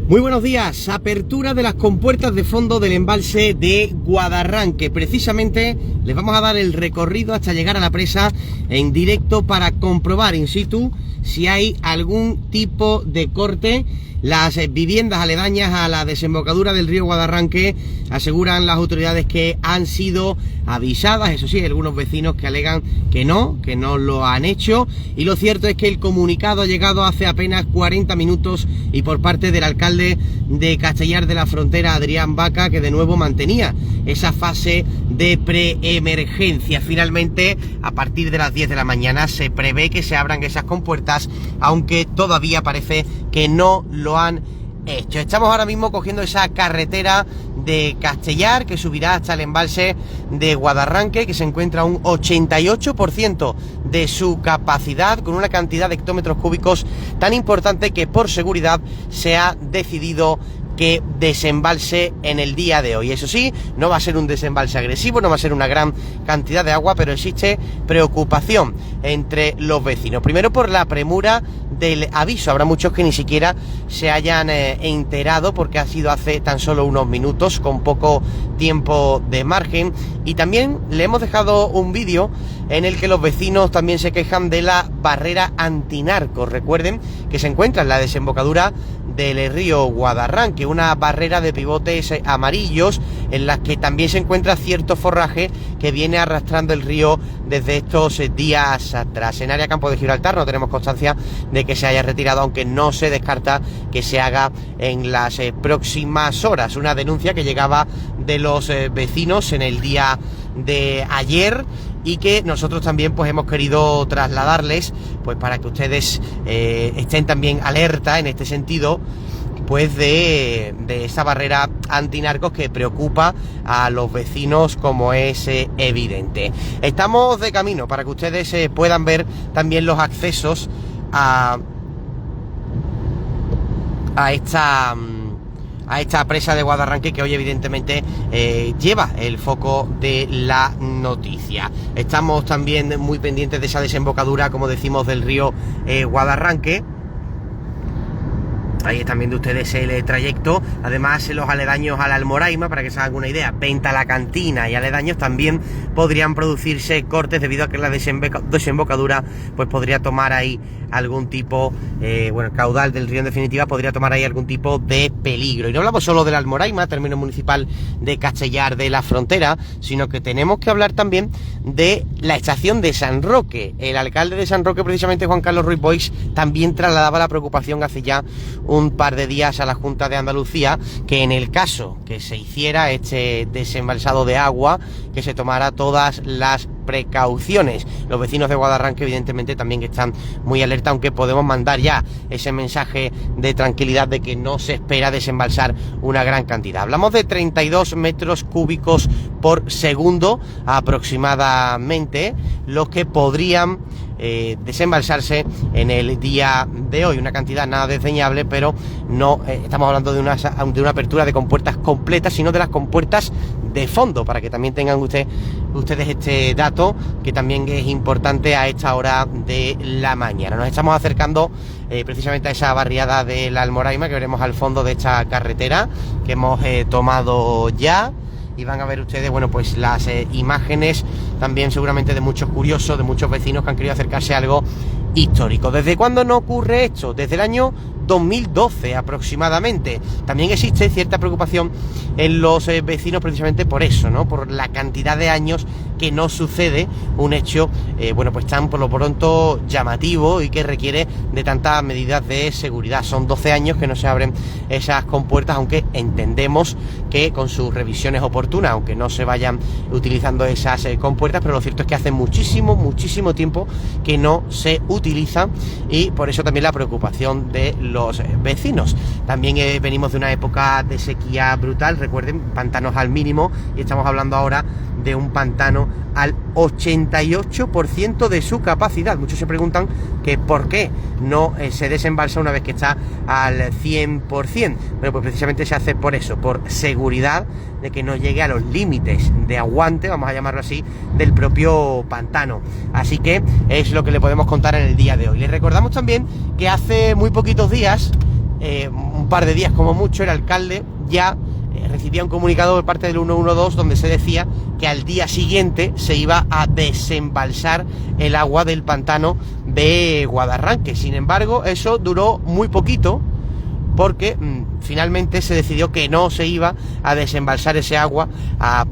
Muy buenos días, apertura de las compuertas de fondo del embalse de Guadarranque. Precisamente les vamos a dar el recorrido hasta llegar a la presa en directo para comprobar in situ si hay algún tipo de corte. Las viviendas aledañas a la desembocadura del río Guadarranque aseguran las autoridades que han sido avisadas. Eso sí, hay algunos vecinos que alegan que no lo han hecho, y lo cierto es que el comunicado ha llegado hace apenas 40 minutos y por parte del alcalde de Castellar de la Frontera, Adrián Vaca, que de nuevo mantenía esa fase de preemergencia. Finalmente, a partir de las 10 de la mañana se prevé que se abran esas compuertas, aunque todavía parece que no lo han hecho. Estamos ahora mismo cogiendo esa carretera de Castellar que subirá hasta el embalse de Guadarranque, que se encuentra a un 88% de su capacidad, con una cantidad de hectómetros cúbicos tan importante que por seguridad se ha decidido que desembalse en el día de hoy. Eso sí, no va a ser un desembalse agresivo, no va a ser una gran cantidad de agua, pero existe preocupación entre los vecinos. Primero, por la premura del aviso. Habrá muchos que ni siquiera se hayan enterado, porque ha sido hace tan solo unos minutos, con poco tiempo de margen. Y también le hemos dejado un vídeo en el que los vecinos también se quejan de la barrera antinarcos. Recuerden que se encuentra en la desembocadura del río Guadarranque, una barrera de pivotes amarillos en las que también se encuentra cierto forraje que viene arrastrando el río desde estos días atrás. En área Campo de Gibraltar no tenemos constancia de que se haya retirado, aunque no se descarta que se haga en las próximas horas. Una denuncia que llegaba de los vecinos en el día de ayer, y que nosotros también pues hemos querido trasladarles, pues para que ustedes estén también alerta en este sentido, pues de esa barrera antinarcos que preocupa a los vecinos, como es evidente. Estamos de camino para que ustedes puedan ver también los accesos a esta presa de Guadarranque, que hoy evidentemente lleva el foco de la noticia. Estamos también muy pendientes de esa desembocadura, como decimos, del río Guadarranque. Ahí están viendo ustedes el trayecto. Además, los aledaños a la Almoraima, para que se hagan una idea, Venta la Cantina y aledaños, también podrían producirse cortes debido a que la desembocadura pues podría tomar ahí algún tipo, el caudal del río en definitiva podría tomar ahí algún tipo de peligro. Y no hablamos solo de la Almoraima, término municipal de Castellar de la Frontera, sino que tenemos que hablar también de la estación de San Roque. El alcalde de San Roque, precisamente Juan Carlos Ruiz Boix, también trasladaba la preocupación hace ya un par de días a la Junta de Andalucía, que en el caso que se hiciera este desembalsado de agua, que se tomara todas las precauciones. Los vecinos de Guadarranque evidentemente también están muy alerta, aunque podemos mandar ya ese mensaje de tranquilidad de que no se espera desembalsar una gran cantidad. Hablamos de 32 metros cúbicos por segundo aproximadamente, los que podrían desembalsarse en el día de hoy. Una cantidad nada desdeñable, pero no estamos hablando de una apertura de compuertas completas, sino de las compuertas de fondo, para que también tengan ustedes este dato, que también es importante a esta hora de la mañana. Nos estamos acercando precisamente a esa barriada de la Almoraima, que veremos al fondo de esta carretera que hemos tomado ya. Y van a ver ustedes, pues las imágenes también seguramente de muchos curiosos, de muchos vecinos que han querido acercarse a algo histórico. ¿Desde cuándo no ocurre esto? Desde el año 2012 aproximadamente. También existe cierta preocupación en los vecinos precisamente por eso, ¿no? Por la cantidad de años que no sucede un hecho, pues tan por lo pronto llamativo y que requiere de tantas medidas de seguridad. Son 12 años que no se abren esas compuertas, aunque entendemos que con sus revisiones oportunas, aunque no se vayan utilizando esas compuertas, pero lo cierto es que hace muchísimo tiempo que no se utilizan, y por eso también la preocupación de los vecinos. También venimos de una época de sequía brutal, recuerden, pantanos al mínimo, y estamos hablando ahora de un pantano al 88% de su capacidad. Muchos se preguntan que por qué no se desembalsa una vez que está al 100%. Bueno, pues precisamente se hace por eso, por seguridad de que no llegue a los límites de aguante, vamos a llamarlo así, del propio pantano. Así que es lo que le podemos contar en el día de hoy. Les recordamos también que hace muy poquitos días un par de días como mucho, el alcalde ya recibía un comunicado por parte del 112 donde se decía que al día siguiente se iba a desembalsar el agua del pantano de Guadarranque. Sin embargo, eso duró muy poquito, porque finalmente se decidió que no se iba a desembalsar ese agua.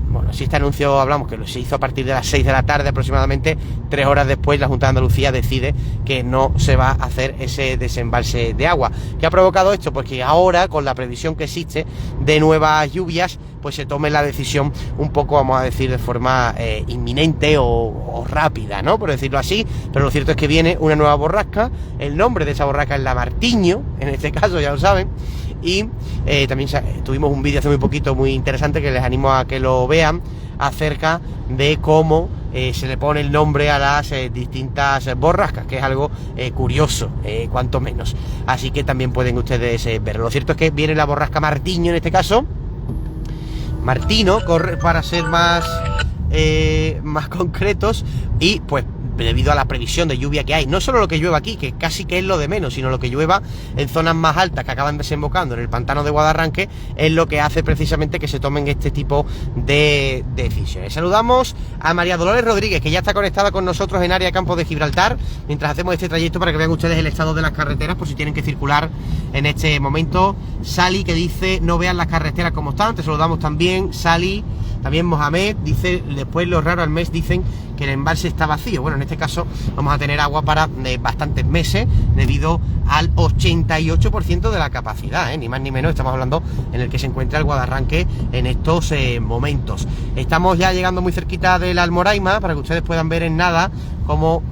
Bueno, si este anuncio hablamos que se hizo a partir de las 6 de la tarde aproximadamente, 3 horas después la Junta de Andalucía decide que no se va a hacer ese desembalse de agua. ¿Qué ha provocado esto? Pues que ahora, con la previsión que existe de nuevas lluvias, pues se tome la decisión un poco, vamos a decir, de forma inminente o rápida, ¿no? Por decirlo así. Pero lo cierto es que viene una nueva borrasca. El nombre de esa borrasca es la Martiño, en este caso, ya lo saben. Y también tuvimos un vídeo hace muy poquito muy interesante que les animo a que lo vean, acerca de cómo se le pone el nombre a las distintas borrascas, que es algo curioso, cuanto menos. Así que también pueden ustedes verlo. Lo cierto es que viene la borrasca Martiño en este caso. Martino, corre para ser más concretos, y pues debido a la previsión de lluvia que hay, no solo lo que llueva aquí, que casi que es lo de menos, sino lo que llueva en zonas más altas que acaban desembocando en el pantano de Guadarranque, es lo que hace precisamente que se tomen este tipo de decisiones. Saludamos a María Dolores Rodríguez, que ya está conectada con nosotros en área Campo de Gibraltar, mientras hacemos este trayecto, para que vean ustedes el estado de las carreteras, por si tienen que circular en este momento. Sally, que dice: no vean las carreteras como están. Te saludamos también, Sally. También Mohamed dice: después los raros al mes dicen que el embalse está vacío. Bueno, en este caso vamos a tener agua para bastantes meses, debido al 88% de la capacidad, ni más ni menos. Estamos hablando en el que se encuentra el Guadarranque en estos momentos. Estamos ya llegando muy cerquita del Almoraima, para que ustedes puedan ver en nada cómo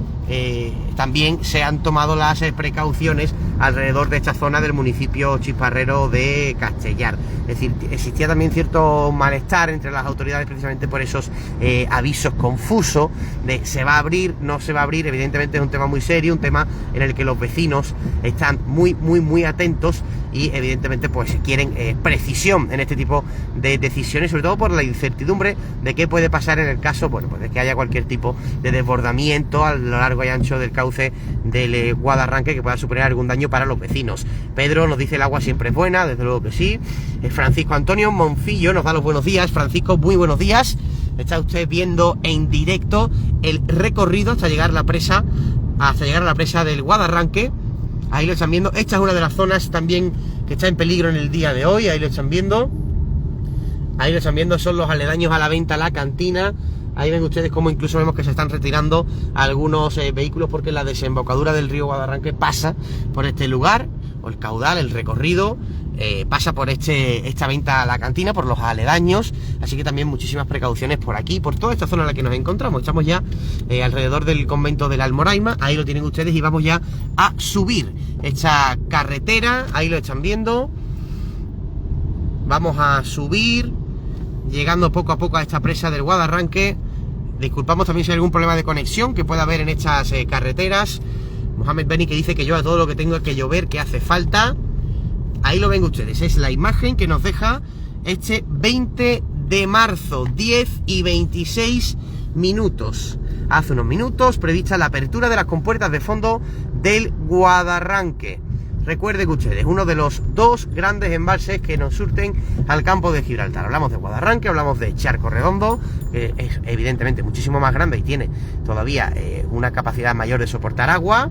también se han tomado las precauciones alrededor de esta zona del municipio chisparrero de Castellar. Es decir, existía también cierto malestar entre las autoridades precisamente por esos avisos confusos de se va a abrir, no se va a abrir. Evidentemente es un tema muy serio, un tema en el que los vecinos están muy atentos, y evidentemente pues quieren precisión en este tipo de decisiones, sobre todo por la incertidumbre de qué puede pasar en el caso, bueno, pues de que haya cualquier tipo de desbordamiento a lo largo y ancho del cauce del Guadarranque que pueda suponer algún daño para los vecinos. Pedro nos dice: el agua siempre es buena, desde luego que sí. Francisco Antonio Monfillo nos da los buenos días. Francisco, muy buenos días. Está usted viendo en directo el recorrido hasta llegar a la presa del Guadarranque. Ahí lo están viendo. Esta es una de las zonas también que está en peligro en el día de hoy. Ahí lo están viendo. Son los aledaños a la venta, la cantina. Ahí ven ustedes cómo incluso vemos que se están retirando algunos vehículos, porque la desembocadura del río Guadarranque pasa por este lugar, o el caudal, el recorrido, pasa por esta venta a la cantina, por los aledaños. Así que también muchísimas precauciones por aquí, por toda esta zona en la que nos encontramos. Estamos ya alrededor del convento del Almoraima. Ahí lo tienen ustedes, y vamos ya a subir esta carretera. Ahí lo están viendo. Vamos a subir, llegando poco a poco a esta presa del Guadarranque. Disculpamos también si hay algún problema de conexión que pueda haber en estas carreteras. Mohamed Beni, que dice que llueva todo lo que tenga que llover, que hace falta. Ahí lo ven ustedes, es la imagen que nos deja este 20 de marzo, 10:26 minutos. Hace unos minutos prevista la apertura de las compuertas de fondo del Guadarranque. Recuerden que ustedes, uno de los dos grandes embalses que nos surten al campo de Gibraltar. Hablamos de Guadarranque, hablamos de Charco Redondo, que es evidentemente muchísimo más grande y tiene todavía una capacidad mayor de soportar agua.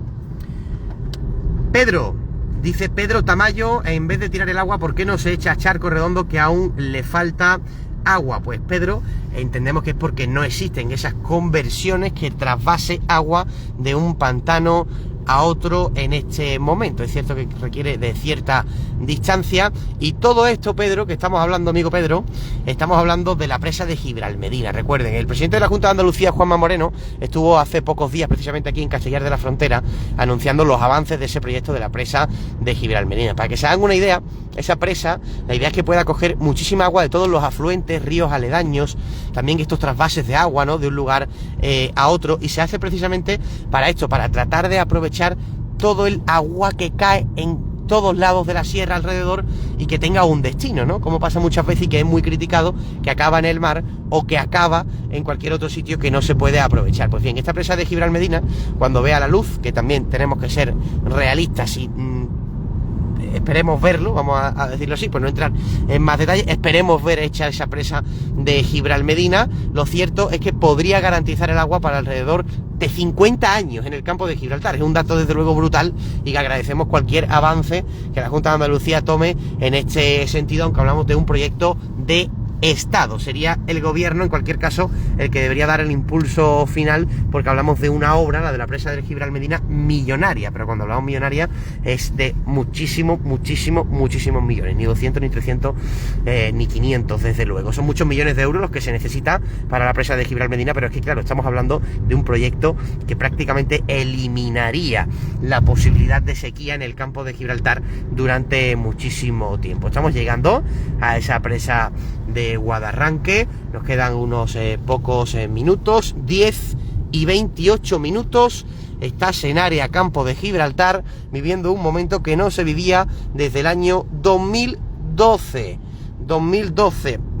Pedro, dice Pedro Tamayo: en vez de tirar el agua, ¿por qué no se echa a Charco Redondo, que aún le falta agua? Pues Pedro, entendemos que es porque no existen esas conversiones que trasvase agua de un pantano a otro en este momento. Es cierto que requiere de cierta distancia, y todo esto, Pedro, que estamos hablando, amigo Pedro, estamos hablando de la presa de Gibralmedina. Recuerden, el presidente de la Junta de Andalucía, Juanma Moreno, estuvo hace pocos días precisamente aquí en Castellar de la Frontera anunciando los avances de ese proyecto de la presa de Gibralmedina. Para que se hagan una idea, esa presa, la idea es que pueda coger muchísima agua de todos los afluentes, ríos aledaños, también estos trasvases de agua, ¿no?, de un lugar a otro, y se hace precisamente para esto, para tratar de aprovechar todo el agua que cae en todos lados de la sierra alrededor y que tenga un destino, ¿no? Como pasa muchas veces y que es muy criticado, que acaba en el mar o que acaba en cualquier otro sitio que no se puede aprovechar. Pues bien, esta presa de Gibralmedina, cuando vea la luz, que también tenemos que ser realistas y esperemos verlo, vamos a decirlo así, pues no entrar en más detalles, esperemos ver hecha esa presa de Gibralmedina. Lo cierto es que podría garantizar el agua para alrededor de 50 años en el campo de Gibraltar. Es un dato desde luego brutal y que agradecemos cualquier avance que la Junta de Andalucía tome en este sentido, aunque hablamos de un proyecto de Estado. Sería el gobierno, en cualquier caso, el que debería dar el impulso final, porque hablamos de una obra, la de la presa del Gibralmedina, millonaria, pero cuando hablamos millonaria es de muchísimos millones, ni 200, ni 300, ni 500, desde luego. Son muchos millones de euros los que se necesita para la presa de Gibralmedina, pero es que claro, estamos hablando de un proyecto que prácticamente eliminaría la posibilidad de sequía en el campo de Gibraltar durante muchísimo tiempo. Estamos llegando a esa presa de Guadarranque, nos quedan unos pocos minutos, 10 y 28 minutos. Estás en área campo de Gibraltar, viviendo un momento que no se vivía desde el año 2012.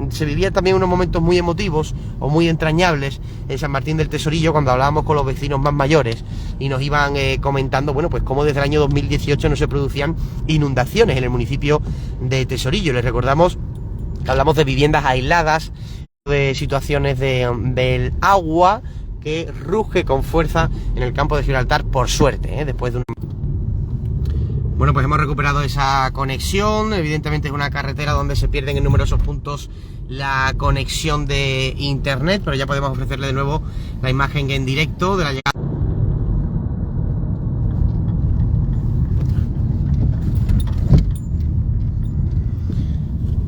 Se vivían también unos momentos muy emotivos o muy entrañables en San Martín del Tesorillo, cuando hablábamos con los vecinos más mayores y nos iban comentando, bueno, pues cómo desde el año 2018 no se producían inundaciones en el municipio de Tesorillo. Les recordamos que hablamos de viviendas aisladas, de situaciones del agua que ruge con fuerza en el campo de Gibraltar, por suerte, después de un... Bueno, pues hemos recuperado esa conexión. Evidentemente es una carretera donde se pierden en numerosos puntos la conexión de internet, pero ya podemos ofrecerle de nuevo la imagen en directo de la llegada.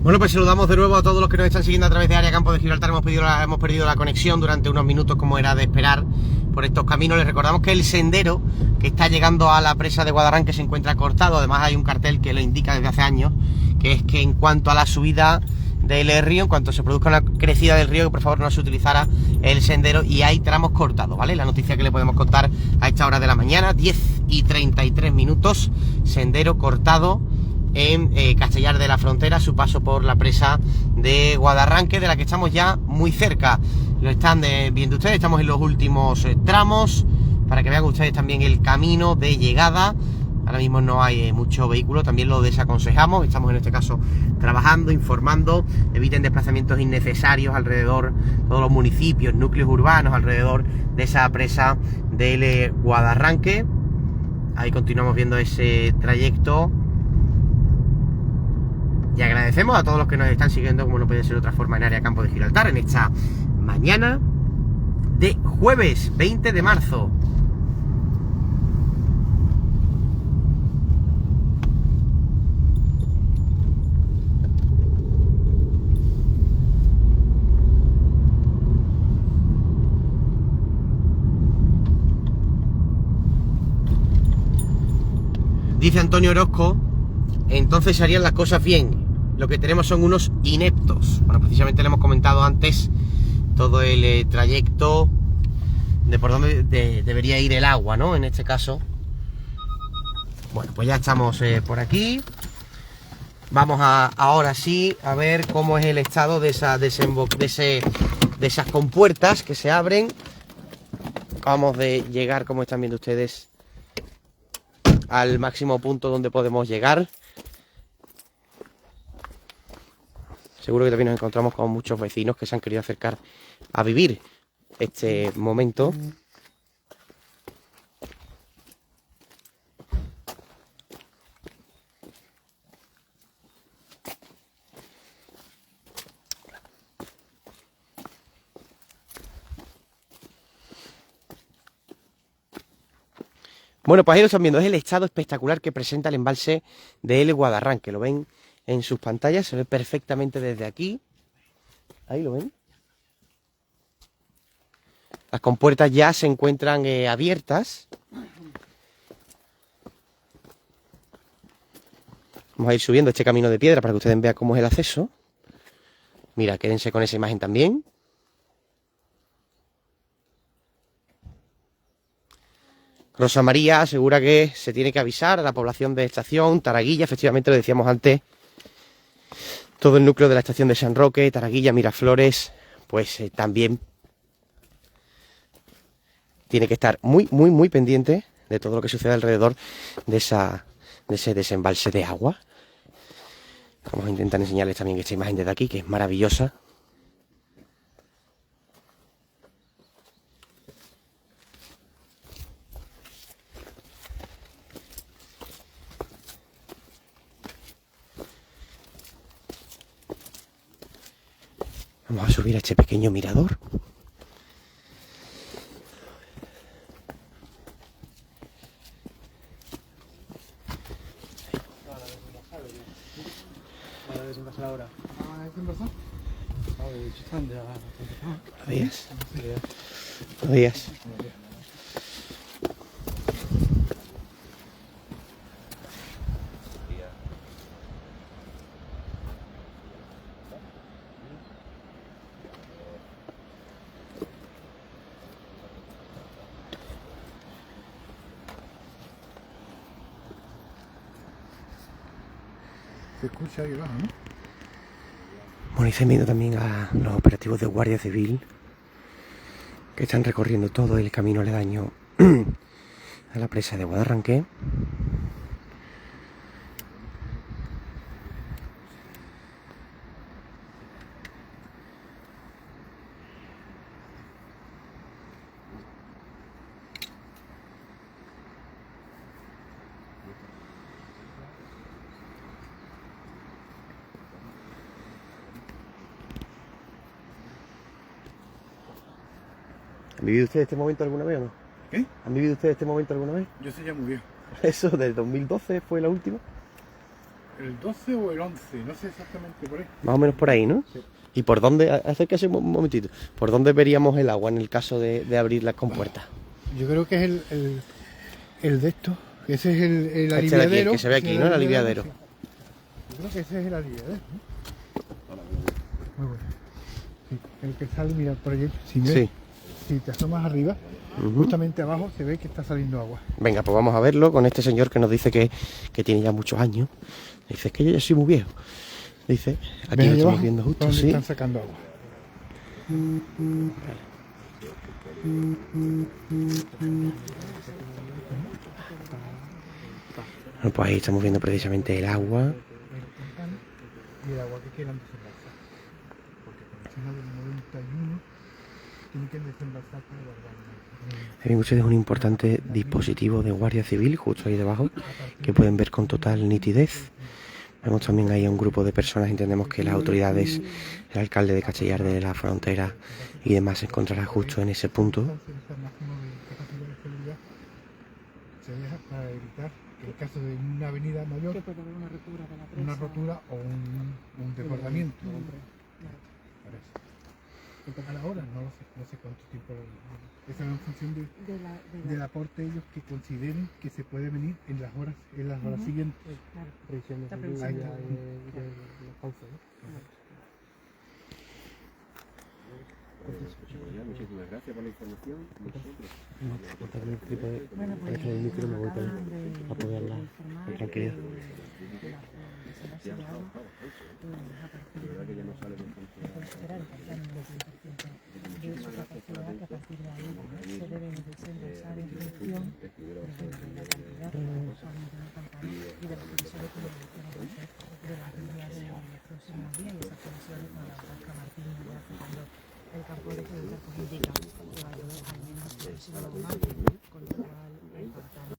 Bueno, pues saludamos de nuevo a todos los que nos están siguiendo a través de Área Campo de Gibraltar. Hemos perdido la conexión durante unos minutos, como era de esperar, por estos caminos. Les recordamos que el sendero que está llegando a la presa de Guadarranque se encuentra cortado. Además hay un cartel que lo indica desde hace años, que es que en cuanto a la subida del río, en cuanto se produzca una crecida del río, que por favor no se utilizara el sendero, y hay tramos cortados, ¿vale? La noticia que le podemos contar a esta hora de la mañana, 10 y 33 minutos, sendero cortado en Castellar de la Frontera, su paso por la presa de Guadarranque, de la que estamos ya muy cerca. Lo están viendo ustedes, estamos en los últimos tramos, para que vean ustedes también el camino de llegada. Ahora mismo no hay mucho vehículo, también lo desaconsejamos. Estamos en este caso trabajando, informando. Eviten desplazamientos innecesarios alrededor, todos los municipios, núcleos urbanos alrededor de esa presa del Guadarranque. Ahí continuamos viendo ese trayecto. Y agradecemos a todos los que nos están siguiendo, como no puede ser de otra forma, en Área Campo de Gibraltar, en esta mañana de jueves 20 de marzo. Dice Antonio Orozco, entonces se harían las cosas bien. Lo que tenemos son unos ineptos. Bueno, precisamente le hemos comentado antes todo el trayecto de por dónde debería ir el agua, ¿no? En este caso. Bueno, pues ya estamos por aquí. Vamos ahora sí a ver cómo es el estado de esas compuertas que se abren. Acabamos de llegar, como están viendo ustedes, al máximo punto donde podemos llegar. Seguro que también nos encontramos con muchos vecinos que se han querido acercar a vivir este momento. Bueno, pues ahí lo están viendo, es el estado espectacular que presenta el embalse de El Guadarranque. Lo ven en sus pantallas, se ve perfectamente desde aquí. Ahí lo ven. Las compuertas ya se encuentran abiertas. Vamos a ir subiendo este camino de piedra para que ustedes vean cómo es el acceso. Mira, quédense con esa imagen también. Rosa María asegura que se tiene que avisar a la población de estación, Taraguilla, efectivamente lo decíamos antes. Todo el núcleo de la estación de San Roque, Taraguilla, Miraflores, pues también tiene que estar muy pendiente de todo lo que sucede alrededor de esa de ese desembalse de agua. Vamos a intentar enseñarles también esta imagen desde aquí, que es maravillosa. Vamos a subir a este pequeño mirador. Buenos días. Buenos días. Se escucha ahí abajo, ¿no? Bueno, y se viendo también a los operativos de Guardia Civil que están recorriendo todo el camino aledaño a la presa de Guadarranque. ¿Han vivido ustedes este momento alguna vez o no? ¿Qué? ¿Han vivido ustedes este momento alguna vez? Yo soy ya muy viejo. Eso, del 2012 fue la última. ¿El 12 o el 11? No sé exactamente por ahí. Más o menos por ahí, ¿no? Sí. ¿Y por dónde, acérquese un momentito, por dónde veríamos el agua en el caso de abrir las compuertas? Yo creo que es el de esto. Ese es el Este de aquí, aliviadero. el que se ve aquí, ¿no? El aliviadero. Sí. Yo creo que ese es el aliviadero, ¿no? Muy bueno. Sí, el que sale, mira, por allí. Si ves, Sí. si te asomas arriba, justamente abajo se ve que está saliendo agua. Venga, pues vamos a verlo con este señor que nos dice que tiene ya muchos años. Dice, es que yo ya soy muy viejo. Dice, aquí ¿Ves lo ahí estamos abajo? viendo justo, Donde sí. están sacando agua. Bueno, pues ahí estamos viendo precisamente el agua. Y el agua que quieran desembalsar. Porque con el signo del 91 tienen que desembalsar para guardar. Ven ustedes un importante dispositivo de Guardia Civil justo ahí debajo, que pueden ver con total nitidez. Vemos también ahí a un grupo de personas, entendemos que las autoridades, el alcalde de Castellar de la Frontera y demás se encontrará justo en ese punto. Se deja para evitar que en caso de una avenida mayor puede haber una rotura de la presa. una rotura o un desbordamiento. A la hora no lo sé, no sé cuánto tiempo. Eso es en función del aporte ellos que consideren que se puede venir en las horas siguientes. Claro. Está Está previsto. previsto. Los cauces, ¿no? Muchísimas gracias por la información. Bueno, pues nos acaban de informar con tranquilidad. de la desembalse de agua. A partir de puede superar el pantano del 10% de su capacidad, que a partir de ahí se deben desembolsar en función de la cantidad que usualmente en el pantano y de las previsiones que nos hacer de las lluvias de los próximos días y esas previsiones con la Vasca Martínez ya sacando el campo de electricidad pues indica que va a llover al menos el próximo martes, con lo cual el pantano.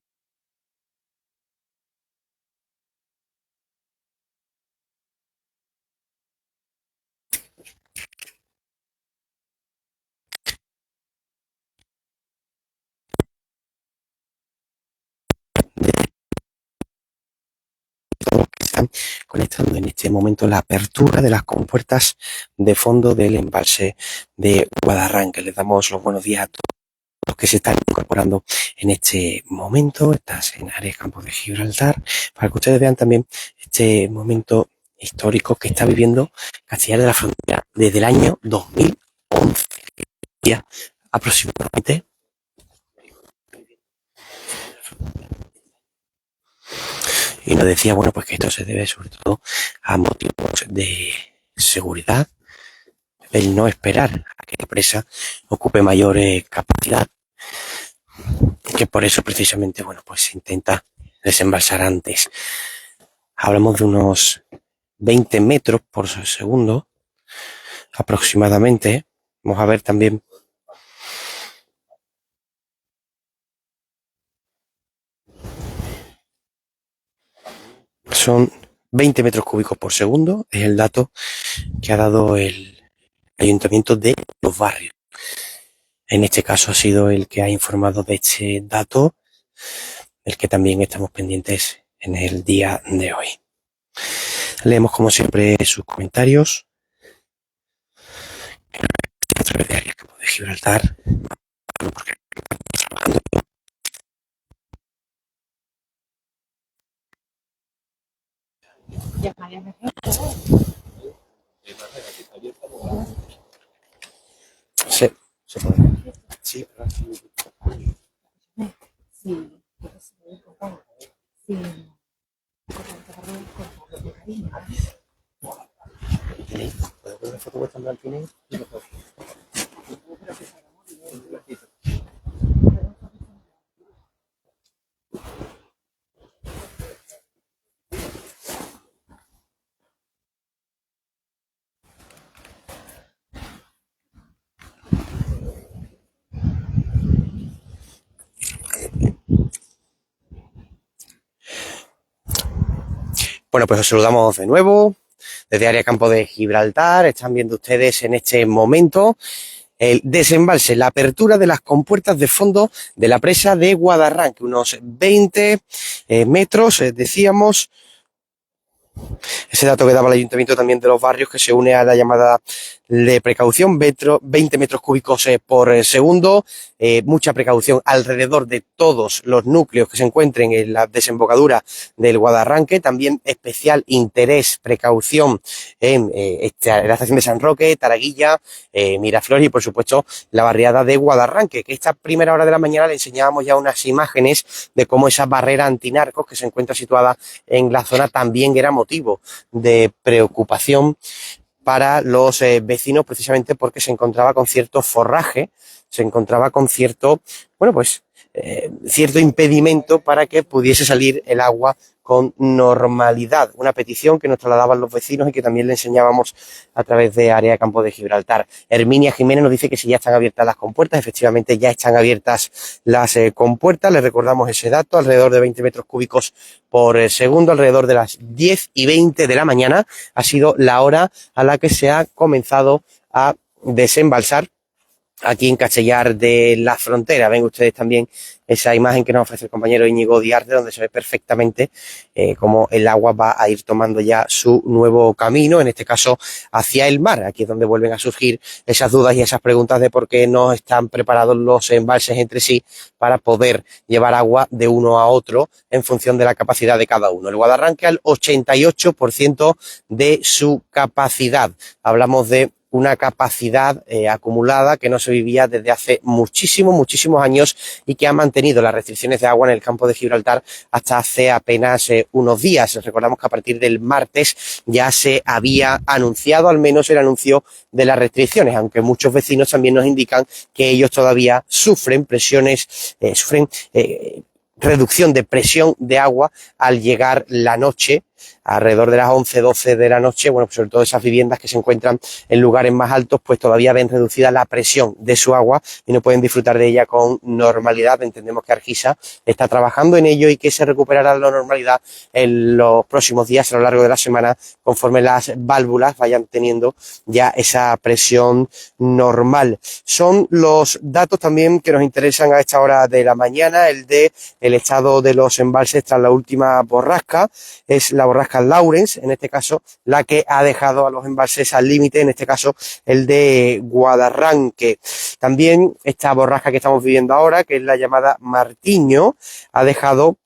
Están conectando en este momento la apertura de las compuertas de fondo del embalse de Guadarranque. Les damos los buenos días a todos los que se están incorporando en este momento. Estás en Área Campos de Gibraltar, para que ustedes vean también este momento histórico que está viviendo Castellar de la Frontera desde el año 2011, ya aproximadamente. Y nos decía, bueno, pues que esto se debe sobre todo a motivos de seguridad, el no esperar a que la presa ocupe mayor capacidad, que por eso precisamente, bueno, pues se intenta desembalsar antes. Hablamos de unos 20 metros por segundo aproximadamente. Vamos a ver también. Son 20 metros cúbicos por segundo, es el dato que ha dado el Ayuntamiento de Los Barrios. En este caso ha sido el que ha informado de este dato, el que también estamos pendientes en el día de hoy. Leemos como siempre sus comentarios a través de Área Campo de Gibraltar. Sí, se puede. Sí, Sí. ¿puedo poner foto vuestra en blanco y negro? Bueno, pues os saludamos de nuevo desde Área Campo de Gibraltar. Están viendo ustedes en este momento el desembalse, la apertura de las compuertas de fondo de la presa de Guadarranque, unos 20 metros, decíamos. Ese dato que daba el Ayuntamiento también de Los Barrios, que se une a la llamada de precaución, 20 metros cúbicos por segundo. Mucha precaución alrededor de todos los núcleos que se encuentren en la desembocadura del Guadarranque. También especial interés, precaución en la estación de San Roque, Taraguilla, Miraflores y, por supuesto, la barriada de Guadarranque, que esta primera hora de la mañana le enseñábamos ya unas imágenes de cómo esa barrera antinarcos que se encuentra situada en la zona también era motivo de preocupación para los vecinos, precisamente porque se encontraba con cierto forraje, se encontraba con cierto, bueno, pues cierto impedimento para que pudiese salir el agua con normalidad. Una petición que nos trasladaban los vecinos y que también le enseñábamos a través de Área Campo de Gibraltar. Herminia Jiménez nos dice que si ya están abiertas las compuertas, efectivamente ya están abiertas las compuertas. Les recordamos ese dato, alrededor de 20 metros cúbicos por segundo, alrededor de las 10:20 de la mañana ha sido la hora a la que se ha comenzado a desembalsar aquí en Castellar de la Frontera. Ven ustedes también esa imagen que nos ofrece el compañero Íñigo Diarte, donde se ve perfectamente cómo el agua va a ir tomando ya su nuevo camino, en este caso hacia el mar. Aquí es donde vuelven a surgir esas dudas y esas preguntas de por qué no están preparados los embalses entre sí para poder llevar agua de uno a otro en función de la capacidad de cada uno. El Guadarranque al 88% de su capacidad. Hablamos de una capacidad acumulada que no se vivía desde hace muchísimos años y que ha mantenido las restricciones de agua en el campo de Gibraltar hasta hace apenas unos días. Recordamos que a partir del martes ya se había anunciado, al menos el anuncio de las restricciones, aunque muchos vecinos también nos indican que ellos todavía sufren reducción de presión de agua al llegar la noche, alrededor de las 11, 12 de la noche. Bueno, pues sobre todo esas viviendas que se encuentran en lugares más altos, pues todavía ven reducida la presión de su agua y no pueden disfrutar de ella con normalidad. Entendemos que Argisa está trabajando en ello y que se recuperará la normalidad en los próximos días, a lo largo de la semana, conforme las válvulas vayan teniendo ya esa presión normal. Son los datos también que nos interesan a esta hora de la mañana, el de el estado de los embalses tras la última borrasca. Es la borrasca Lawrence, en este caso, la que ha dejado a los embalses al límite, en este caso el de Guadarranque. También esta borrasca que estamos viviendo ahora, que es la llamada Martiño, ha dejado,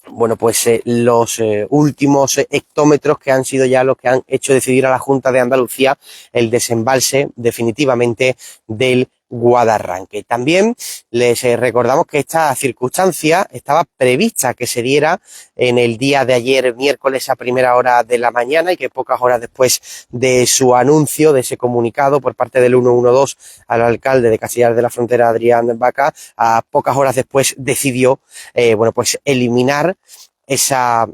bueno, pues los últimos hectómetros que han sido ya los que han hecho decidir a la Junta de Andalucía el desembalse definitivamente del Guadarranque. También les recordamos que esta circunstancia estaba prevista que se diera en el día de ayer, miércoles, a primera hora de la mañana, y que pocas horas después de su anuncio, de ese comunicado por parte del 112 al alcalde de Castellar de la Frontera, Adrián Baca, a pocas horas después decidió, bueno, pues eliminar esa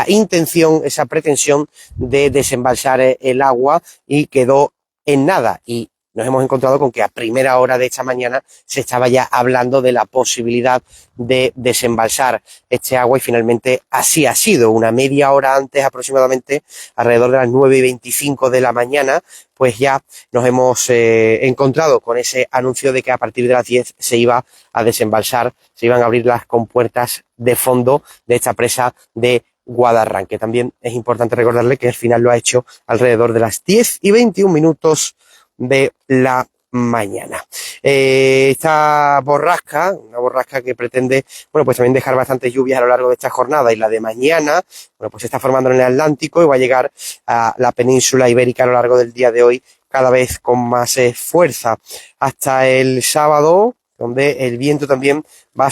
intención, esa pretensión de desembalsar el agua y quedó en nada. Y nos hemos encontrado con que a primera hora de esta mañana se estaba ya hablando de la posibilidad de desembalsar este agua y finalmente así ha sido. Una media hora antes aproximadamente, alrededor de las 9:25 de la mañana, pues ya nos hemos encontrado con ese anuncio de que a partir de las 10 se iba a desembalsar, se iban a abrir las compuertas de fondo de esta presa de Guadarranque. También es importante recordarle que al final lo ha hecho alrededor de las 10:21 de la mañana. Esta borrasca, una borrasca que pretende, bueno, pues también dejar bastantes lluvias a lo largo de esta jornada y la de mañana, bueno, pues se está formando en el Atlántico y va a llegar a la península ibérica a lo largo del día de hoy cada vez con más fuerza hasta el sábado, donde el viento también va a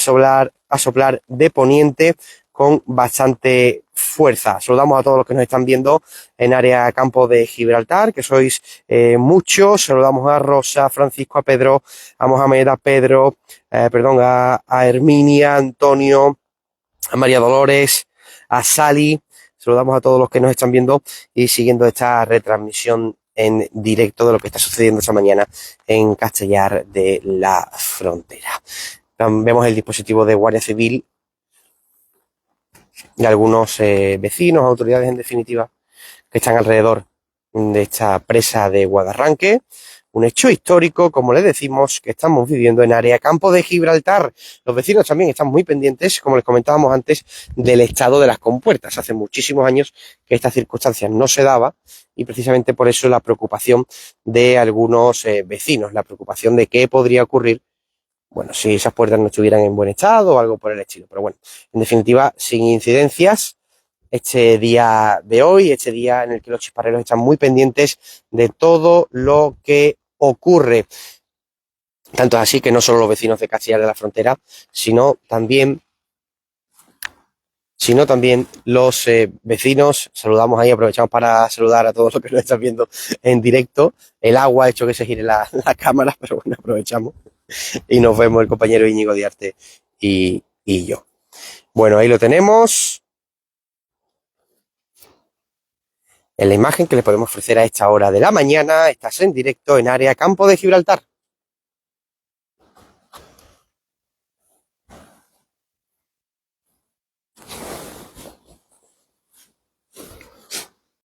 soplar de poniente con bastante fuerza. Saludamos a todos los que nos están viendo en área Campo de Gibraltar, que sois muchos. Saludamos a Rosa, a Francisco, a Pedro, a Mohamed, a Pedro, a Herminia, a Antonio, a María Dolores, a Sally. Saludamos a todos los que nos están viendo y siguiendo esta retransmisión en directo de lo que está sucediendo esta mañana en Castellar de la Frontera. Vemos el dispositivo de Guardia Civil y algunos vecinos, autoridades en definitiva, que están alrededor de esta presa de Guadarranque. Un hecho histórico, como les decimos, que estamos viviendo en área Campo de Gibraltar. Los vecinos también están muy pendientes, como les comentábamos antes, del estado de las compuertas. Hace muchísimos años que esta circunstancia no se daba y precisamente por eso la preocupación de algunos vecinos, la preocupación de qué podría ocurrir, bueno, si esas puertas no estuvieran en buen estado o algo por el estilo. Pero bueno, en definitiva, sin incidencias, este día de hoy, este día en el que los chisparreros están muy pendientes de todo lo que ocurre. Tanto es así que no solo los vecinos de Castellar de la Frontera, sino también los vecinos. Saludamos ahí, aprovechamos para saludar a todos los que nos están viendo en directo. El agua ha hecho que se gire la cámara, pero bueno, aprovechamos. Y nos vemos el compañero Íñigo Diarte y yo. Bueno, ahí lo tenemos. En la imagen que le podemos ofrecer a esta hora de la mañana, estás en directo en área Campo de Gibraltar.